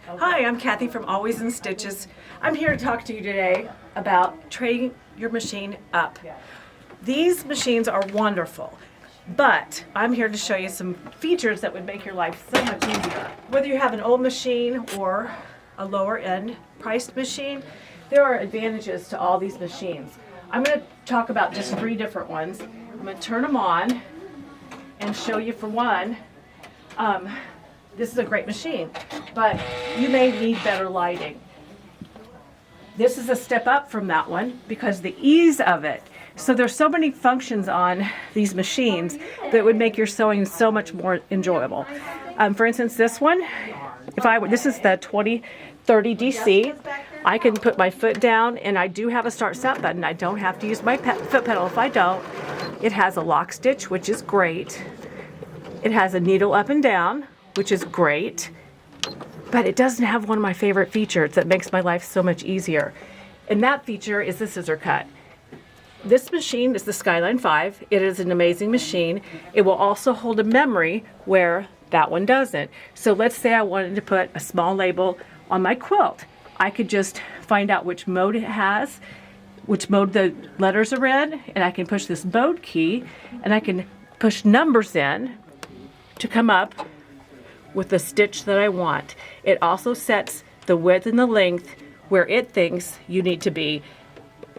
Hi, I'm Kathy from Always in Stitches. I'm here to talk to you today about trading your machine up. These machines are wonderful, but I'm here to show you some features that would make your life so much easier. Whether you have an old machine or a lower end priced machine, there are advantages to all these machines. I'm going to talk about just 3 different ones. I'm going to turn them on and show you for one. This is a great machine, but you may need better lighting. This is a step up from that one because the ease of it. So there's so many functions on these machines that would make your sewing so much more enjoyable. For instance, this one, this is the 2030 DC. I can put my foot down, and I do have a start stop button. I don't have to use my foot pedal if I don't. It has a lock stitch, which is great. It has a needle up and down, which is great, but it doesn't have one of my favorite features that makes my life so much easier. And that feature is the scissor cut. This machine is the Skyline 5. It is an amazing machine. It will also hold a memory where that one doesn't. So let's say I wanted to put a small label on my quilt. I could just find out which mode it has, which mode the letters are in, and I can push this mode key, and I can push numbers in to come up with the stitch that I want. It also sets the width and the length where it thinks you need to be,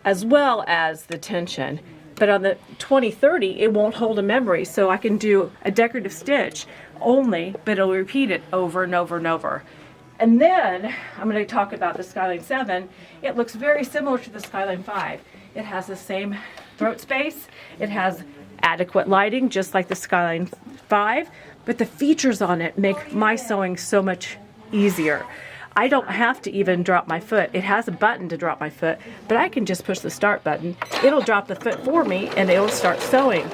as well as the tension. But on the 2030, it won't hold a memory, so I can do a decorative stitch only, but it'll repeat it over and over and over. And then I'm going to talk about the Skyline 7. It looks very similar to the Skyline 5. It has the same throat space. It has adequate lighting, just like the Skyline 5, but the features on it make my sewing so much easier. I don't have to even drop my foot. It has a button to drop my foot, but I can just push the start button. It'll drop the foot for me, and it'll start sewing.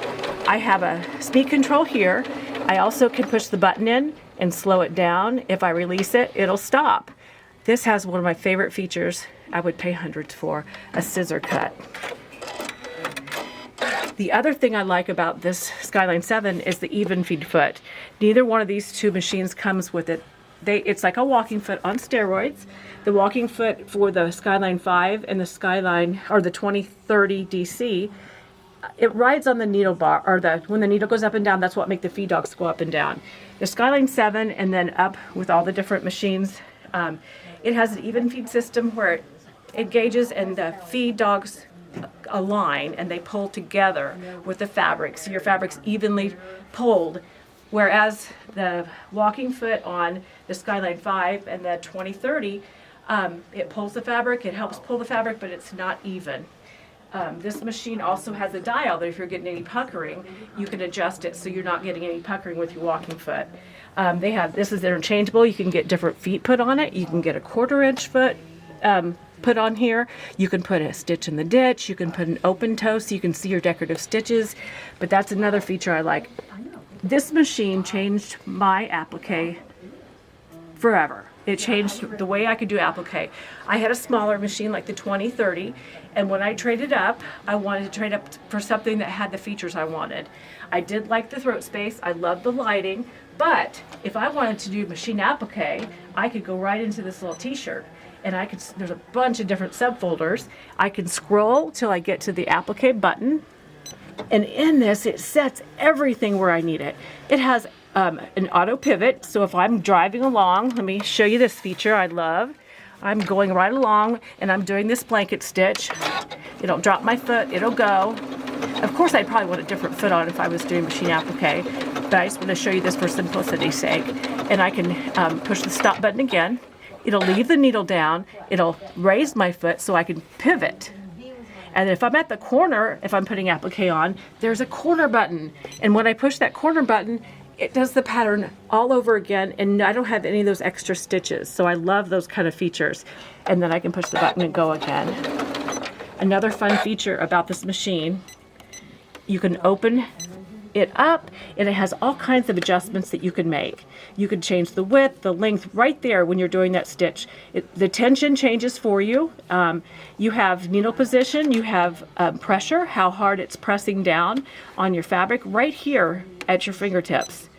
I have a speed control here. I also can push the button in and slow it down. If I release it, it'll stop. This has one of my favorite features I would pay hundreds for, a scissor cut. The other thing I like about this Skyline 7 is the even feed foot. Neither one of these 2 machines comes with it. It's like a walking foot on steroids. The walking foot for the Skyline 5 and the Skyline, or the 2030 DC, it rides on the needle bar, or when the needle goes up and down, that's what makes the feed dogs go up and down. The Skyline 7 and then up with all the different machines, it has an even feed system where it engages and the feed dogs align and they pull together with the fabric, so your fabric's evenly pulled, whereas the walking foot on the Skyline 5 and the 2030, it pulls the fabric, it helps pull the fabric, but it's not even. This machine also has a dial that if you're getting any puckering, you can adjust it so you're not getting any puckering with your walking foot. This is interchangeable. You can get different feet put on it. You can get a 1/4 inch foot put on here. You can put a stitch in the ditch. You can put an open toe so you can see your decorative stitches. But that's another feature I like. This machine changed my applique forever. It changed the way I could do applique. I had a smaller machine like the 2030, and when I traded up, I wanted to trade up for something that had the features I wanted. I did like the throat space, I loved the lighting, but if I wanted to do machine applique, I could go right into this little t-shirt. And there's a bunch of different subfolders. I can scroll till I get to the applique button, and in this, it sets everything where I need it. It has an auto pivot, so if I'm driving along, let me show you this feature I love. I'm going right along and I'm doing this blanket stitch. It'll drop my foot, it'll go. Of course, I'd probably want a different foot on if I was doing machine applique, but I just want to show you this for simplicity's sake. And I can push the stop button again. It'll leave the needle down, it'll raise my foot so I can pivot. And if I'm at the corner, if I'm putting applique on, there's a corner button. And when I push that corner button, it does the pattern all over again, and I don't have any of those extra stitches. So I love those kind of features. And then I can push the button and go again. Another fun feature about this machine, you can open it up, and it has all kinds of adjustments that you can make. You can change the width, the length right there when you're doing that stitch. The tension changes for you. You have needle position, you have pressure, how hard it's pressing down on your fabric right here at your fingertips.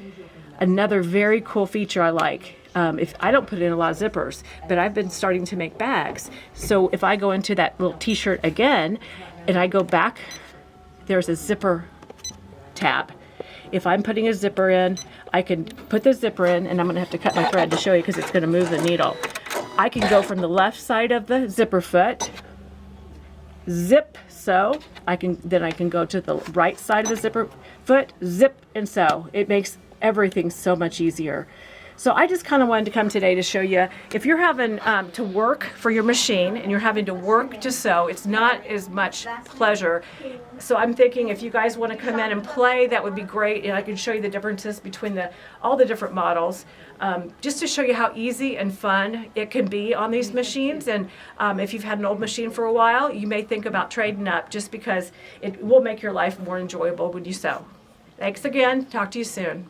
Another very cool feature I like. if I don't put in a lot of zippers, but I've been starting to make bags. So if I go into that little t-shirt again and I go back, there's a zipper tab. If I'm putting a zipper in, I can put the zipper in, and I'm going to have to cut my thread to show you because it's going to move the needle. I can go from the left side of the zipper foot, zip, sew. I can go to the right side of the zipper foot, zip and sew. It makes everything so much easier. So I just kind of wanted to come today to show you, if you're having to work for your machine and you're having to work to sew, it's not as much pleasure. So I'm thinking if you guys want to come in and play, that would be great, and I can show you the differences between all the different models, just to show you how easy and fun it can be on these machines. And if you've had an old machine for a while, you may think about trading up, just because it will make your life more enjoyable when you sew. Thanks again. Talk to you soon.